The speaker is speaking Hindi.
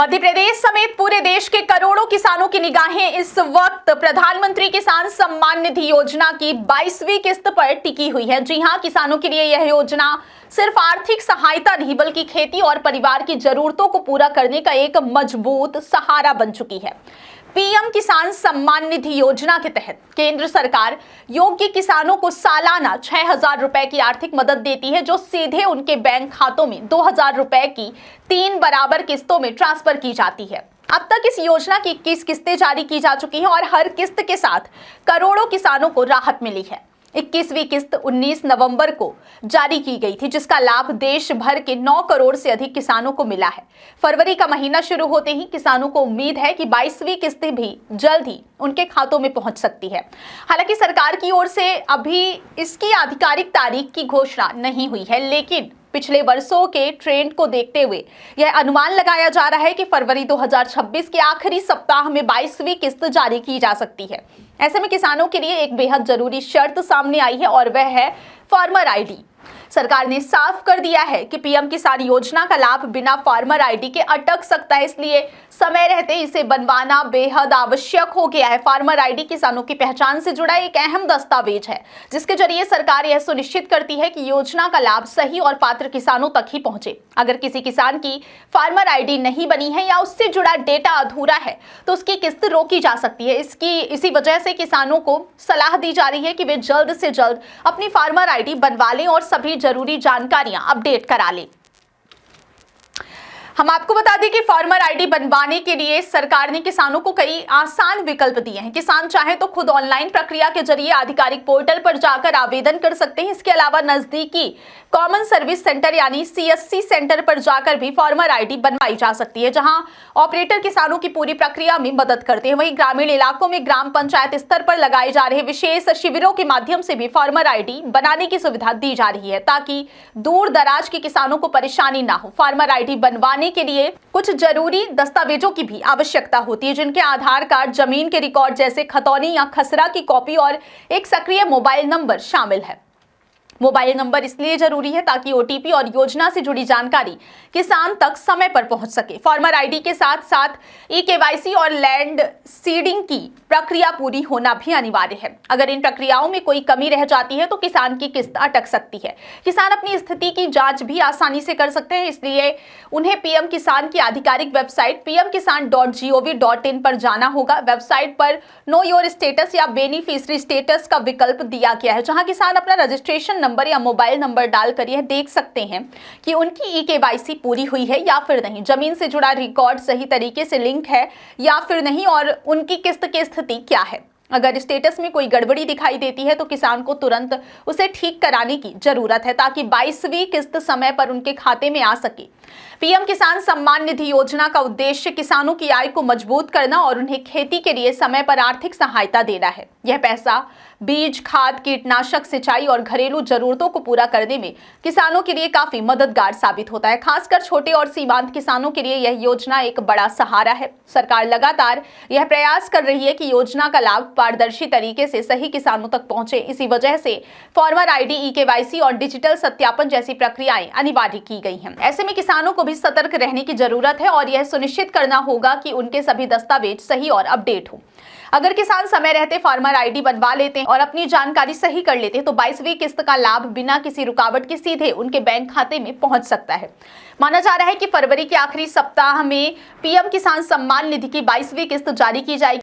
मध्य प्रदेश समेत पूरे देश के करोड़ों किसानों की निगाहें इस वक्त प्रधानमंत्री किसान सम्मान निधि योजना की 22वीं किस्त पर टिकी हुई है। जी हां, किसानों के लिए यह योजना सिर्फ आर्थिक सहायता नहीं बल्कि खेती और परिवार की जरूरतों को पूरा करने का एक मजबूत सहारा बन चुकी है। पीएम किसान सम्मान निधि योजना के तहत केंद्र सरकार योग्य किसानों को सालाना 6,000 रुपए की आर्थिक मदद देती है, जो सीधे उनके बैंक खातों में 2,000 रुपए की 3 बराबर किस्तों में ट्रांसफर की जाती है। अब तक इस योजना की 21 किस्तें जारी की जा चुकी हैं और हर किस्त के साथ करोड़ों किसानों को राहत मिली है। 21वीं किस्त 19 नवंबर को जारी की गई थी, जिसका लाभ देश भर के 9 करोड़ से अधिक किसानों को मिला है। फरवरी का महीना शुरू होते ही किसानों को उम्मीद है कि 22वीं किस्त भी जल्द ही उनके खातों में पहुंच सकती है। हालांकि सरकार की ओर से अभी इसकी आधिकारिक तारीख की घोषणा नहीं हुई है, लेकिन पिछले वर्षों के ट्रेंड को देखते हुए यह अनुमान लगाया जा रहा है कि फरवरी 2026 के आखिरी सप्ताह में 22वीं किस्त जारी की जा सकती है। ऐसे में किसानों के लिए एक बेहद जरूरी शर्त सामने आई है और वह है फार्मर आईडी। सरकार ने साफ कर दिया है कि पीएम किसान योजना का लाभ बिना फार्मर आईडी के अटक सकता है, इसलिए समय रहते इसे बनवाना बेहद आवश्यक हो गया है। फार्मर आईडी किसानों की पहचान से जुड़ा एक अहम दस्तावेज है, जिसके जरिए सरकार यह सुनिश्चित करती है कि योजना का लाभ सही और पात्र किसानों तक ही पहुंचे। अगर किसी किसान की फार्मर आईडी नहीं बनी है या उससे जुड़ा डेटा अधूरा है तो उसकी किस्त रोकी जा सकती है। इसी वजह से किसानों को सलाह दी जा रही है कि वे जल्द से जल्द अपनी फार्मर आईडी बनवा लें और सभी जरूरी जानकारियां अपडेट करा लें। हम आपको बता दें कि फार्मर आईडी बनवाने के लिए सरकार ने किसानों को कई आसान विकल्प दिए हैं। किसान चाहे तो खुद ऑनलाइन प्रक्रिया के जरिए आधिकारिक पोर्टल पर जाकर आवेदन कर सकते हैं। इसके अलावा नजदीकी कॉमन सर्विस सेंटर यानी सीएससी सेंटर पर जाकर भी फार्मर आईडी बनवाई जा सकती है, जहां ऑपरेटर किसानों की पूरी प्रक्रिया में मदद करते हैं। वहीं ग्रामीण इलाकों में ग्राम पंचायत स्तर पर लगाए जा रहे विशेष शिविरों के माध्यम से भी फार्मर आईडी बनाने की सुविधा दी जा रही है, ताकि दूर दराज के किसानों को परेशानी ना हो। फार्मर आईडी बनवाने के लिए कुछ जरूरी दस्तावेजों की भी आवश्यकता होती है, जिनके आधार कार्ड, जमीन के रिकॉर्ड जैसे खतौनी या खसरा की कॉपी और एक सक्रिय मोबाइल नंबर शामिल है। मोबाइल नंबर इसलिए जरूरी है ताकि ओटीपी और योजना से जुड़ी जानकारी किसान तक समय पर पहुंच सके। फार्मर आईडी के साथ साथ ई-केवाईसी और लैंड सीडिंग की प्रक्रिया पूरी होना भी अनिवार्य है। अगर इन प्रक्रियाओं में कोई कमी रह जाती है तो किसान की किस्त अटक सकती है। किसान अपनी स्थिति की जांच भी आसानी से कर सकते हैं, इसलिए उन्हें पीएम किसान की आधिकारिक वेबसाइट pmkisan.gov.in पर जाना होगा। वेबसाइट पर नो योर स्टेटस या बेनिफिशियरी स्टेटस का विकल्प दिया गया है, जहां किसान अपना रजिस्ट्रेशन नंबर या मोबाइल नंबर डालकर यह देख सकते हैं कि उनकी ई-केवाईसी पूरी हुई है या फिर नहीं, जमीन से जुड़ा रिकॉर्ड सही तरीके से लिंक है या फिर नहीं, और उनकी किस्त की स्थिति क्या है। अगर स्टेटस में कोई गड़बड़ी दिखाई देती है तो किसान को तुरंत उसे ठीक कराने की जरूरत है, ताकि 22वीं किस्त समय पर उनके खाते में आ सके। पीएम किसान सम्मान निधि योजना का उद्देश्य किसानों की आय को मजबूत करना और उन्हें खेती के लिए समय पर आर्थिक सहायता देना है। यह पैसा बीज, खाद, कीटनाशक, सिंचाई और घरेलू जरूरतों को पूरा करने में किसानों के लिए काफी मददगार साबित होता है। खासकर छोटे और सीमांत किसानों के लिए यह योजना एक बड़ा सहारा है। सरकार लगातार यह प्रयास कर रही है कि योजना का लाभ पारदर्शी तरीके से सही किसानों तक पहुंचे। इसी वजह से फार्मर आईडी, ई-केवाईसी और डिजिटल सत्यापन जैसी प्रक्रियाएं अनिवार्य की गई हैं। ऐसे में किसानों को भी सतर्क रहने की जरूरत है और यह सुनिश्चित करना होगा कि उनके सभी दस्तावेज सही और अपडेट हो। अगर किसान समय रहते फार्मर आईडी बनवा लेते हैं और अपनी जानकारी सही कर लेते हैं तो 22वीं किस्त का लाभ बिना किसी रुकावट के सीधे उनके बैंक खाते में पहुंच सकता है। माना जा रहा है कि फरवरी के आखिरी सप्ताह में पीएम किसान सम्मान निधि की 22वीं किस्त जारी की जाएगी।